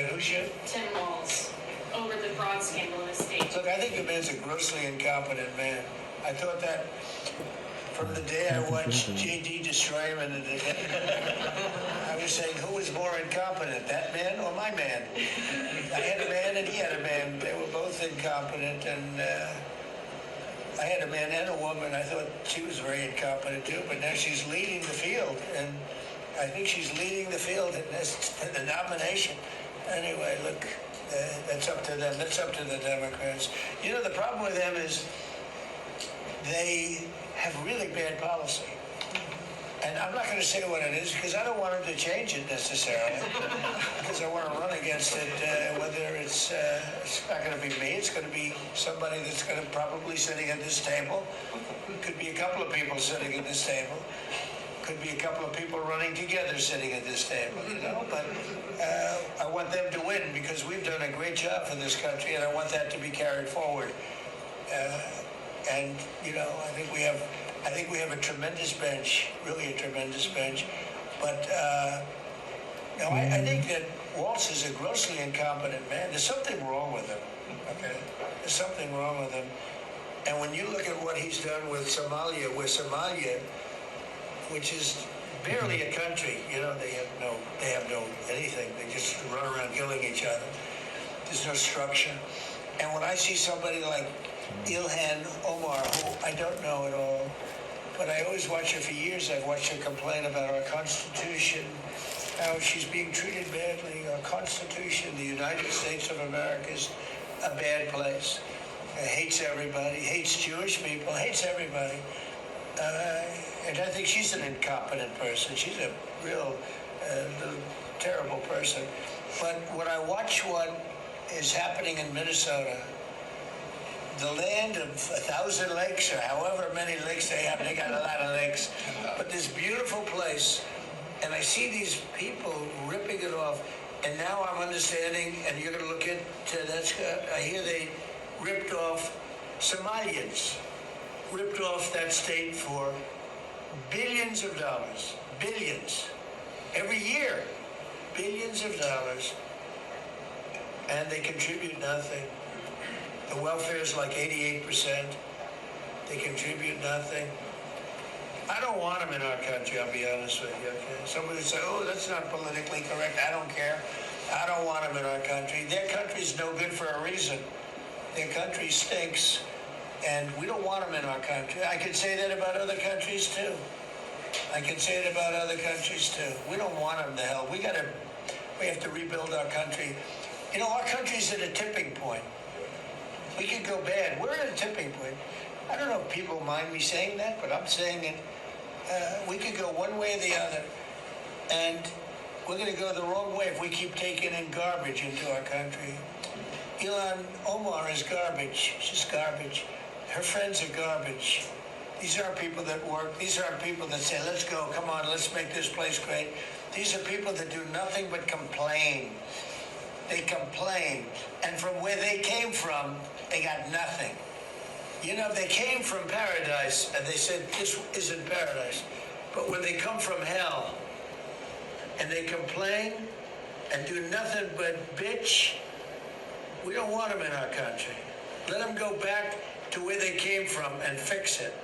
And who should? Tim Walz, over the fraud scandal in his state. Look, I think the man's a grossly incompetent man. I thought that from the day I watched J.D. destroy him in the I was saying, who was more incompetent, that man or my man? I had a man and he had a man. They were both incompetent, and I had a man and a woman. I thought she was very incompetent too, but now she's leading the field, and I think she's leading the field in the nomination. Anyway, look, that's up to them. That's up to the Democrats. You know, the problem with them is they have really bad policy. And I'm not going to say what it is because I don't want them to change it necessarily. Because I want to run against it, whether it's not going to be me, it's going to be somebody that's going to probably sitting at this table. Could be a couple of people sitting at this table. Could be a couple of people running together sitting at this table, you know. But I want them to win because we've done a great job for this country, and I want that to be carried forward. And you know, I think we have a tremendous bench, really a tremendous bench. But no, I think that Walz is a grossly incompetent man. There's something wrong with him. Okay, there's something wrong with him. And when you look at what he's done with Somalia, which is barely a country, you know, they have no anything. They just run around killing each other. There's no structure. And when I see somebody like Ilhan Omar, who I don't know at all, but I always watch her for years. I've watched her complain about our Constitution, how she's being treated badly. Our Constitution, the United States of America, is a bad place. Hates everybody, hates Jewish people, hates everybody. And I think she's an incompetent person. She's a real terrible person. But when I watch what is happening in Minnesota, the land of 1,000 lakes, or however many lakes they have, they got a lot of lakes, but this beautiful place, and I see these people ripping it off, and now I'm understanding, and you're going to look into that, I hear they ripped off Somalians, ripped off that state for billions of dollars, billions, every year, billions of dollars, and they contribute nothing. The welfare is like 88%. They contribute nothing. I don't want them in our country, I'll be honest with you. Okay? Somebody say, oh, that's not politically correct. I don't care. I don't want them in our country. Their country's no good for a reason. Their country stinks, and we don't want them in our country. I could say that about other countries, too. I can say it about other countries, too. We don't want them to hell. We have to rebuild our country. You know, our country's at a tipping point. We could go bad. We're at a tipping point. I don't know if people mind me saying that, but I'm saying it. We could go one way or the other, and we're going to go the wrong way if we keep taking in garbage into our country. Ilhan Omar is garbage. She's garbage. Her friends are garbage. These aren't people that work. These aren't people that say, let's go, come on, let's make this place great. These are people that do nothing but complain. They complain. And from where they came from, they got nothing. You know, they came from paradise, and they said, this isn't paradise. But when they come from hell, and they complain, and do nothing but bitch, we don't want them in our country. Let them go back to where they came from and fix it.